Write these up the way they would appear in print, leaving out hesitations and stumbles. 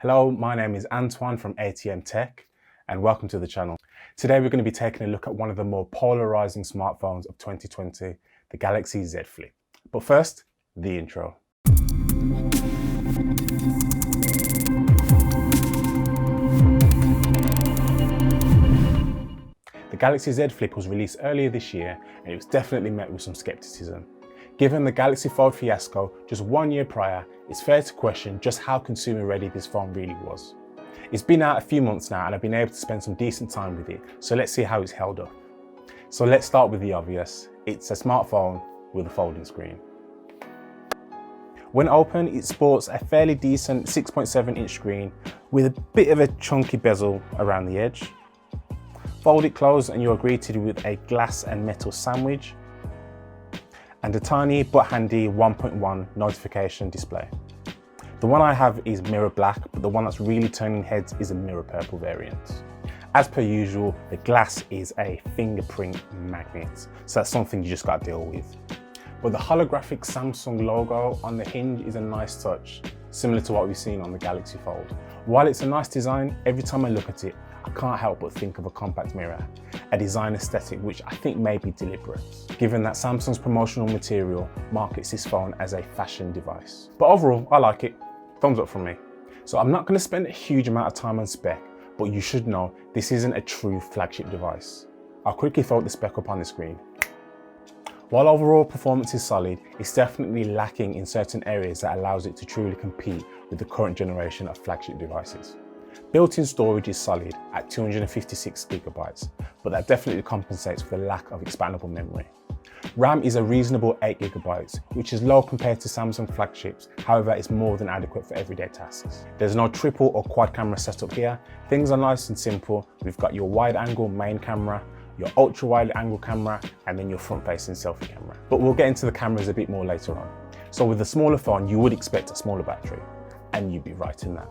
Hello, my name is Antoine from ATM Tech and welcome to the channel. Today we're going to be taking a look at one of the more polarizing smartphones of 2020, the Galaxy Z Flip. But first, the intro. The Galaxy Z Flip was released earlier this year and it was definitely met with some skepticism. Given the Galaxy Fold fiasco just 1 year prior, it's fair to question just how consumer ready this phone really was. It's been out a few months now and I've been able to spend some decent time with it, so let's see how it's held up. So let's start with the obvious. It's a smartphone with a folding screen. When open, it sports a fairly decent 6.7-inch screen with a bit of a chunky bezel around the edge. Fold it closed and you're greeted with a glass and metal sandwich and a tiny but handy 1.1 notification display. The one I have is mirror black, but the one that's really turning heads is a mirror purple variant. As per usual, the glass is a fingerprint magnet, so that's something you just got to deal with. But the holographic Samsung logo on the hinge is a nice touch, similar to what we've seen on the Galaxy Fold. While it's a nice design, every time I look at it, I can't help but think of a compact mirror, a design aesthetic which I think may be deliberate, given that Samsung's promotional material markets this phone as a fashion device. But overall, I like it. Thumbs up from me. So I'm not going to spend a huge amount of time on spec, but you should know this isn't a true flagship device. I'll quickly throw the spec up on the screen. While overall performance is solid, it's definitely lacking in certain areas that allows it to truly compete with the current generation of flagship devices. Built-in storage is solid at 256 gigabytes, but that definitely compensates for the lack of expandable memory. RAM is a reasonable 8 gigabytes, which is low compared to Samsung flagships, however it's more than adequate for everyday tasks. There's no triple or quad camera setup here. Things are nice and simple. We've got your wide angle main camera, your ultra wide angle camera, and then your front facing selfie camera. But we'll get into the cameras a bit more later on. So with a smaller phone, you would expect a smaller battery, and you'd be right in that.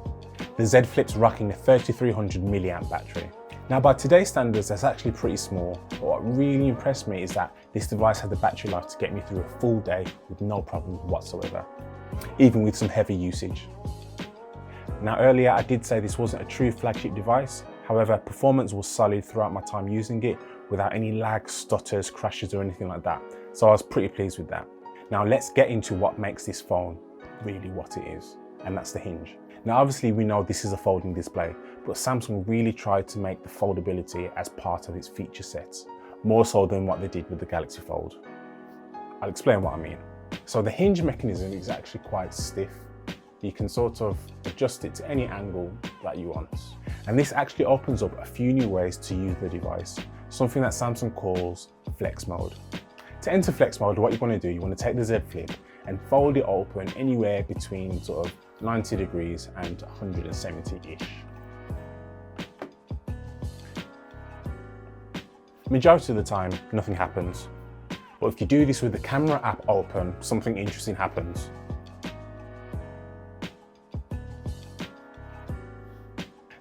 The Z Flip's rocking a 3300 milliamp battery. Now by today's standards, that's actually pretty small, but what really impressed me is that this device had the battery life to get me through a full day with no problems whatsoever, even with some heavy usage. Now earlier I did say this wasn't a true flagship device, however performance was solid throughout my time using it without any lag, stutters, crashes or anything like that, so I was pretty pleased with that. Now let's get into what makes this phone really what it is, and that's the hinge. Now obviously we know this is a folding display, but Samsung really tried to make the foldability as part of its feature sets, more so than what they did with the Galaxy Fold. I'll explain what I mean. So the hinge mechanism is actually quite stiff. You can sort of adjust it to any angle that you want. And this actually opens up a few new ways to use the device, something that Samsung calls flex mode. To enter flex mode, what you want to do, you want to take the Z Flip and fold it open anywhere between sort of 90 degrees and 170-ish. Majority of the time, nothing happens. But if you do this with the camera app open, something interesting happens.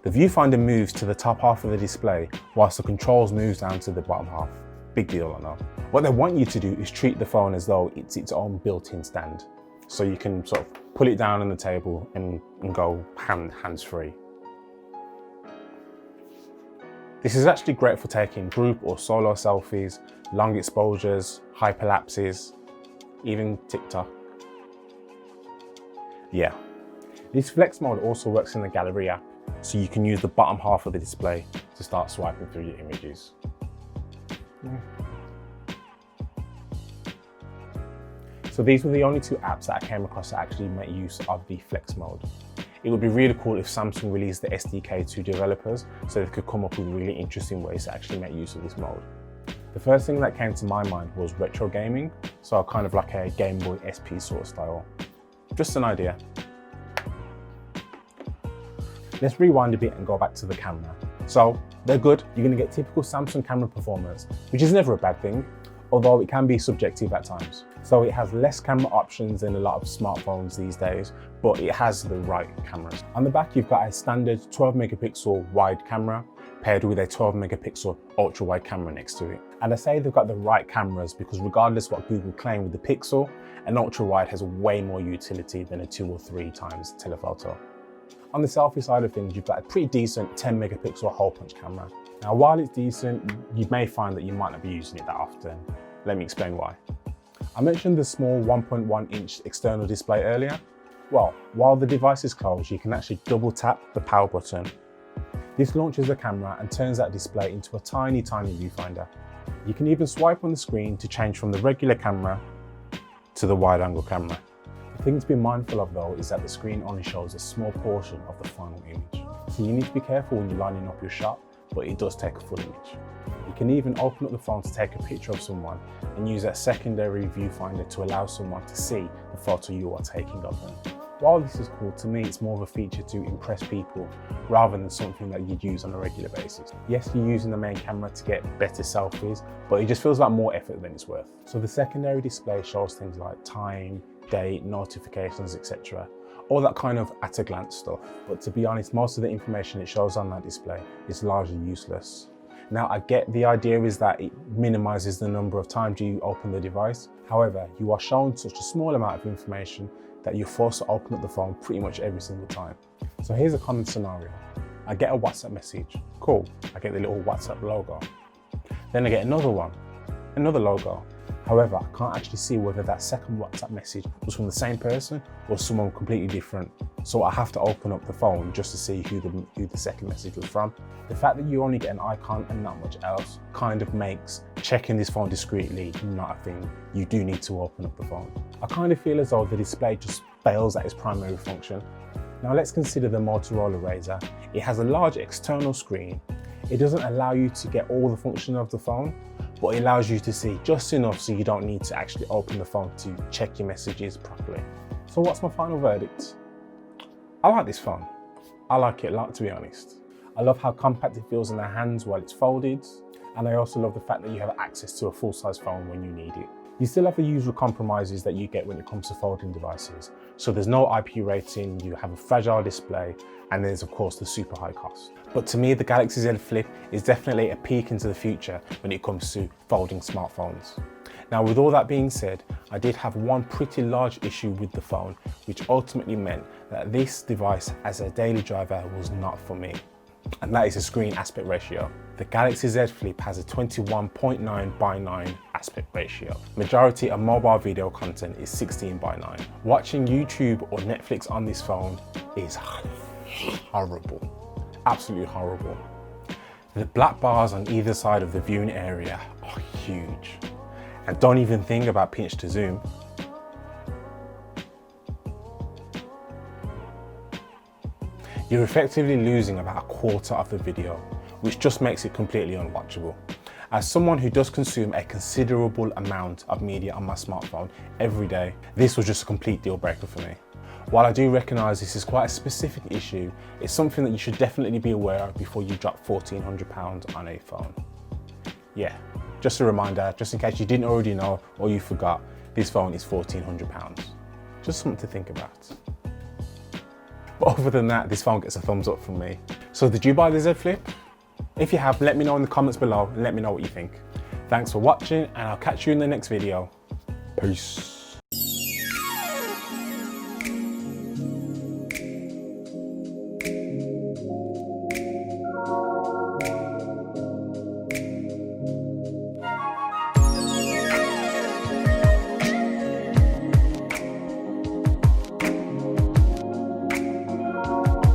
The viewfinder moves to the top half of the display, whilst the controls moves down to the bottom half. Big deal, I know. What they want you to do is treat the phone as though it's its own built-in stand. So you can sort of pull it down on the table and go hands-free. This is actually great for taking group or solo selfies, long exposures, hyperlapses, even TikTok. Yeah. This flex mode also works in the gallery app, so you can use the bottom half of the display to start swiping through your images. So these were the only two apps that I came across that actually make use of the flex mode. It would be really cool if Samsung released the SDK to developers so they could come up with really interesting ways to actually make use of this mode. The first thing that came to my mind was retro gaming, so kind of like a Game Boy SP sort of style. Just an idea. Let's rewind a bit and go back to the camera. So they're good, you're going to get typical Samsung camera performance, which is never a bad thing, although it can be subjective at times. So it has less camera options than a lot of smartphones these days, but it has the right cameras. On the back, you've got a standard 12 megapixel wide camera paired with a 12 megapixel ultra wide camera next to it. And I say they've got the right cameras because regardless what Google claim with the Pixel, an ultra wide has way more utility than a 2 or 3 times telephoto. On the selfie side of things, you've got a pretty decent 10 megapixel hole punch camera. Now, while it's decent, you may find that you might not be using it that often. Let me explain why. I mentioned the small 1.1 inch external display earlier. Well, while the device is closed, you can actually double tap the power button. This launches the camera and turns that display into a tiny viewfinder. You can even swipe on the screen to change from the regular camera to the wide angle camera. The thing to be mindful of though is that the screen only shows a small portion of the final image. So you need to be careful when you're lining up your shot, but it does take a full image. You can even open up the phone to take a picture of someone and use that secondary viewfinder to allow someone to see the photo you are taking of them. While this is cool, to me it's more of a feature to impress people rather than something that you'd use on a regular basis. Yes, you're using the main camera to get better selfies, but it just feels like more effort than it's worth. So the secondary display shows things like time, date, notifications, etc. All that kind of at a glance stuff. But to be honest, most of the information it shows on that display is largely useless. Now, I get the idea is that it minimizes the number of times you open the device. However, you are shown such a small amount of information that you're forced to open up the phone pretty much every single time. So here's a common scenario. I get a WhatsApp message. Cool, I get the little WhatsApp logo. Then I get another one, another logo. However, I can't actually see whether that second WhatsApp message was from the same person or someone completely different. So I have to open up the phone just to see who the second message was from. The fact that you only get an icon and not much else kind of makes checking this phone discreetly not a thing. You do need to open up the phone. I kind of feel as though the display just fails at its primary function. Now let's consider the Motorola Razr. It has a large external screen. It doesn't allow you to get all the function of the phone, but it allows you to see just enough so you don't need to actually open the phone to check your messages properly. So what's my final verdict? I like this phone. I like it a lot, to be honest. I love how compact it feels in the hands while it's folded, and I also love the fact that you have access to a full-size phone when you need it. You still have the usual compromises that you get when it comes to folding devices. So there's no IP rating, you have a fragile display, and there's of course the super high cost. But to me, the Galaxy Z Flip is definitely a peek into the future when it comes to folding smartphones. Now, with all that being said, I did have one pretty large issue with the phone, which ultimately meant that this device as a daily driver was not for me. And that is the screen aspect ratio. The Galaxy Z Flip has a 21.9:9 aspect ratio. Majority of mobile video content is 16:9. Watching YouTube or Netflix on this phone is horrible, absolutely horrible. The black bars on either side of the viewing area are huge. And don't even think about pinch to zoom. You're effectively losing about a quarter of the video, which just makes it completely unwatchable. As someone who does consume a considerable amount of media on my smartphone every day, this was just a complete deal breaker for me. While I do recognise this is quite a specific issue, it's something that you should definitely be aware of before you drop £1,400 on a phone. Yeah, just a reminder, just in case you didn't already know or you forgot, this phone is £1,400. Just something to think about. But other than that, this phone gets a thumbs up from me. So did you buy the Z Flip? If you have, let me know in the comments below and let me know what you think. Thanks for watching, and I'll catch you in the next video. Peace.